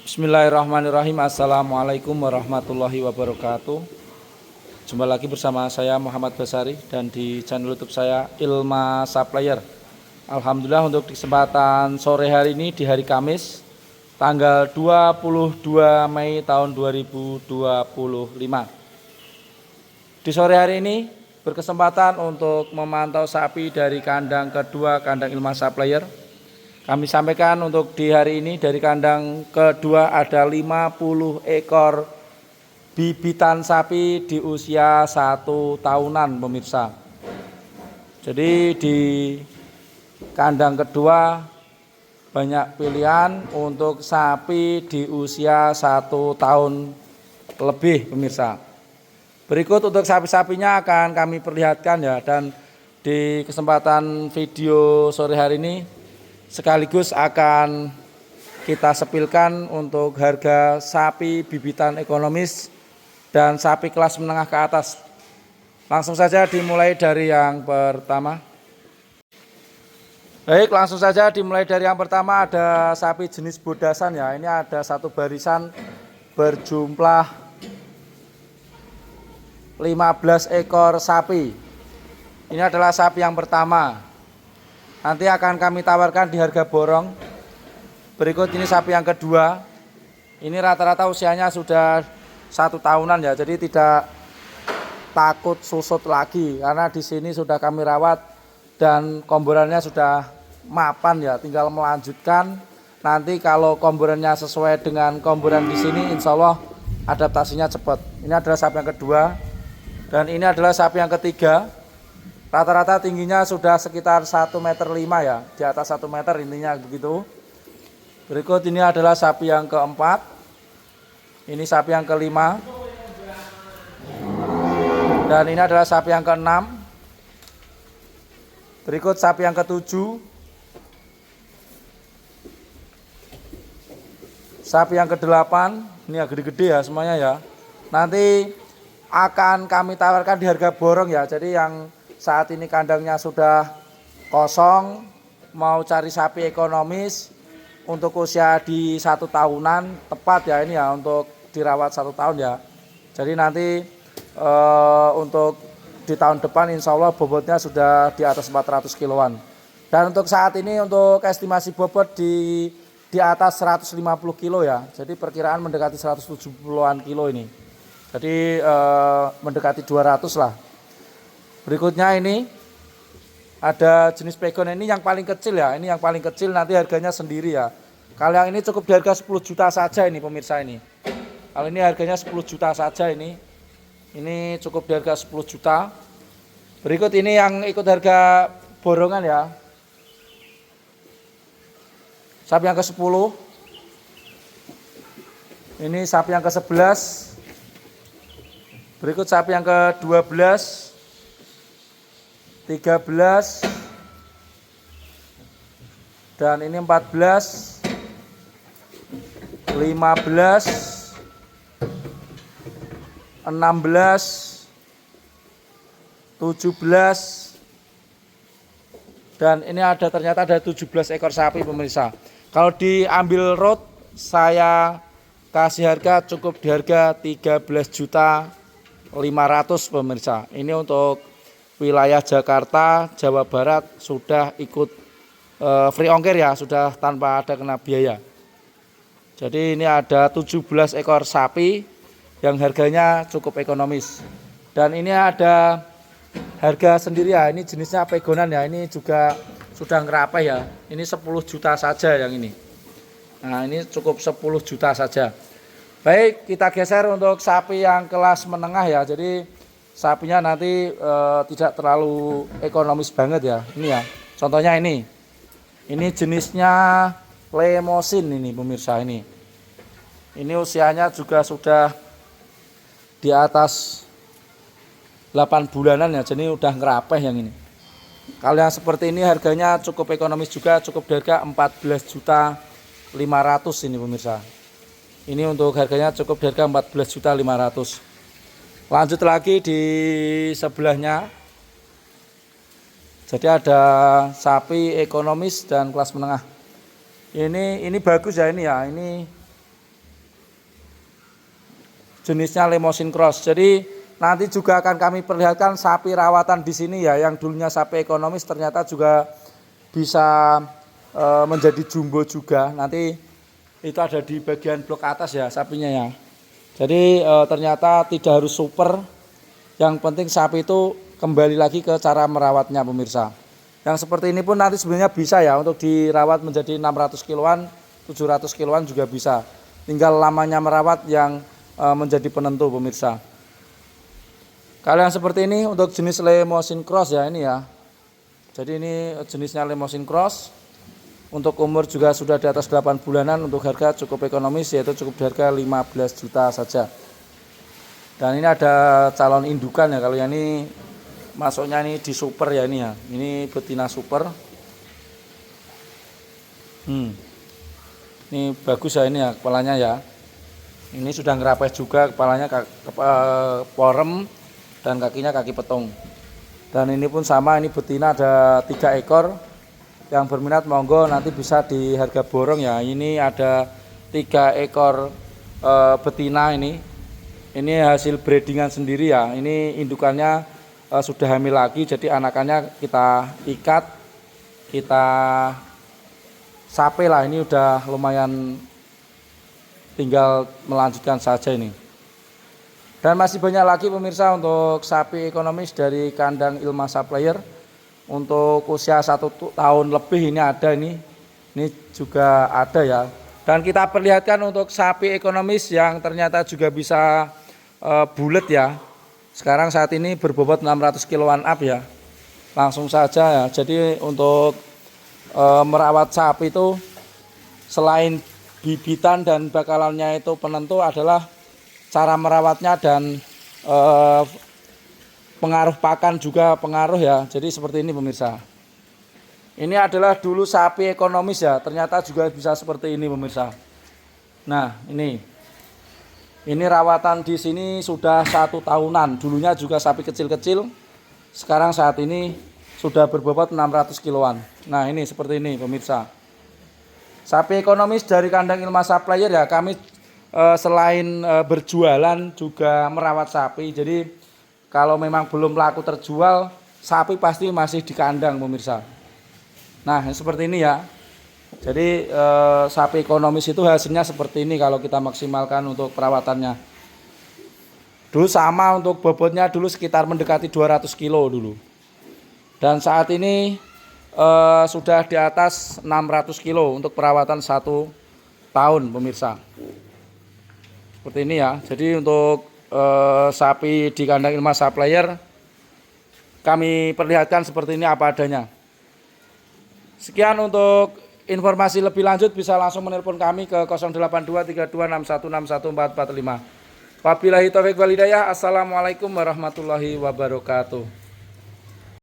Bismillahirrahmanirrahim. Assalamualaikum warahmatullahi wabarakatuh. Jumpa lagi bersama saya Muhammad Basari dan di channel YouTube saya Ilma Supplier. Alhamdulillah untuk kesempatan sore hari ini di hari Kamis tanggal 22 Mei tahun 2025. Di sore hari ini berkesempatan untuk memantau sapi dari kandang kedua, kandang Ilma Supplier. Kami sampaikan untuk di hari ini dari kandang kedua ada 50 ekor bibitan sapi di usia 1 tahunan pemirsa. Jadi di kandang kedua banyak pilihan untuk sapi di usia 1 tahun lebih pemirsa. Berikut untuk sapi-sapinya akan kami perlihatkan ya, dan di kesempatan video sore hari ini sekaligus akan kita sepilkan untuk harga sapi bibitan ekonomis dan sapi kelas menengah ke atas. Langsung saja dimulai dari yang pertama. Baik, langsung saja dimulai dari yang pertama, ada sapi jenis bodasan ya. Ini ada satu barisan berjumlah 15 ekor sapi. Ini adalah sapi yang pertama. Nanti akan kami tawarkan di harga borong. Berikut ini sapi yang kedua. Ini rata-rata usianya sudah 1 tahunan ya, jadi tidak takut susut lagi karena di sini sudah kami rawat dan komborannya sudah mapan ya. Tinggal melanjutkan. Nanti kalau komborannya sesuai dengan komboran di sini, insya Allah adaptasinya cepat. Ini adalah sapi yang kedua dan ini adalah sapi yang ketiga. Rata-rata tingginya sudah sekitar 1,5 meter ya, di atas 1 meter intinya begitu. Berikut ini adalah sapi yang keempat. Ini sapi yang kelima. Dan ini adalah sapi yang keenam. Berikut sapi yang ketujuh. Sapi yang kedelapan. Ini yang gede-gede ya semuanya ya. Nanti akan kami tawarkan di harga borong ya. Jadi yang saat ini kandangnya sudah kosong, mau cari sapi ekonomis untuk usia di 1 tahunan, tepat ya ini ya untuk dirawat 1 tahun ya. Jadi nanti untuk di tahun depan insya Allah bobotnya sudah di atas 400 kiloan. Dan untuk saat ini untuk estimasi bobot di atas 150 kilo ya. Jadi perkiraan mendekati 170-an kilo ini. Jadi mendekati 200 lah. Berikutnya ini ada jenis pegon, ini yang paling kecil ya. Ini yang paling kecil, nanti harganya sendiri ya. Kalau yang ini cukup di harga 10 juta saja ini pemirsa ini. Kalau ini harganya 10 juta saja ini. Ini cukup di harga 10 juta. Berikut ini yang ikut harga borongan ya. Sapi yang ke-10. Ini sapi yang ke-11. Berikut sapi yang ke-12. 13 dan ini 14, 15, 16, 17 dan ini ternyata ada 17 ekor sapi pemirsa. Kalau diambil road saya kasih harga cukup di harga 13.500.000 pemirsa. Ini untuk wilayah Jakarta, Jawa Barat sudah ikut free ongkir ya, sudah tanpa ada kena biaya. Jadi ini ada 17 ekor sapi yang harganya cukup ekonomis. Dan ini ada harga sendiri ya, ini jenisnya pegonan ya, ini juga sudah ngerapeh ya. Ini 10 juta saja yang ini. Nah ini cukup 10 juta saja. Baik, kita geser untuk sapi yang kelas menengah ya. Jadi sapinya nanti tidak terlalu ekonomis banget ya. Ini ya, contohnya ini. Ini jenisnya Lemosin ini pemirsa ini. Ini usianya juga sudah di atas 8 bulanan ya. Jadi udah ngerapeh yang ini. Kalau yang seperti ini harganya cukup ekonomis juga, cukup di harga 14.500.000 ini pemirsa. Ini untuk harganya cukup di harga 14.500.000. Lanjut lagi di sebelahnya. Jadi ada sapi ekonomis dan kelas menengah. Ini bagus ya ini ya. jenisnya Limousin Cross. Jadi nanti juga akan kami perlihatkan sapi rawatan di sini ya, yang dulunya sapi ekonomis ternyata juga bisa menjadi jumbo juga. Nanti itu ada di bagian blok atas ya sapinya ya. Jadi ternyata tidak harus super. Yang penting sapi itu kembali lagi ke cara merawatnya pemirsa. Yang seperti ini pun nanti sebenarnya bisa ya untuk dirawat menjadi 600 kiloan, 700 kiloan juga bisa. Tinggal lamanya merawat yang menjadi penentu pemirsa. Kalau yang seperti ini untuk jenis Limousin Cross ya ini ya. Jadi ini jenisnya Limousin Cross. Untuk umur juga sudah di atas 8 bulanan, untuk harga cukup ekonomis yaitu cukup di harga 15 juta saja. Dan ini ada calon indukan ya, kalau yang ini masuknya ini di super ya ini ya. Ini betina super. Ini bagus ya ini ya kepalanya ya. Ini sudah ngerapes juga kepalanya, porem dan kakinya kaki petung. Dan ini pun sama, ini betina ada 3 ekor. Yang berminat monggo nanti bisa di harga borong ya. Ini ada 3 ekor betina ini. Ini hasil breedingan sendiri ya. Ini indukannya sudah hamil lagi, jadi anakannya kita ikat, kita sape lah. Ini udah lumayan, tinggal melanjutkan saja ini. Dan masih banyak lagi pemirsa untuk sapi ekonomis dari kandang Ilma Supplier. Untuk usia 1 tahun lebih ini ada ini juga ada ya. Dan kita perlihatkan untuk sapi ekonomis yang ternyata juga bisa bulat ya. Sekarang saat ini berbobot 600 kiloan up ya. Langsung saja ya. Jadi untuk merawat sapi itu selain bibitan dan bakalannya itu penentu adalah cara merawatnya dan pengaruh pakan juga pengaruh ya. Jadi seperti ini pemirsa. Ini adalah dulu sapi ekonomis ya. Ternyata juga bisa seperti ini pemirsa. Nah ini rawatan di sini sudah 1 tahunan. Dulunya juga sapi kecil-kecil. Sekarang saat ini sudah berbobot 600 kiloan. Nah ini seperti ini pemirsa. Sapi ekonomis dari kandang Ilma Supplier ya. Kami selain berjualan juga merawat sapi. Jadi kalau memang belum laku terjual, sapi pasti masih di kandang pemirsa. Nah seperti ini ya. Jadi sapi ekonomis itu hasilnya seperti ini kalau kita maksimalkan untuk perawatannya. Dulu sama untuk bobotnya dulu sekitar mendekati 200 kilo dulu. Dan saat ini sudah di atas 600 kilo untuk perawatan 1 tahun pemirsa. Seperti ini ya. Jadi untuk sapi di kandang Ilma Supplier kami perlihatkan seperti ini apa adanya. Sekian untuk informasi lebih lanjut bisa langsung menelpon kami ke 082326161445. Wabillahi taufiq wal hidayah. Assalamualaikum warahmatullahi wabarakatuh.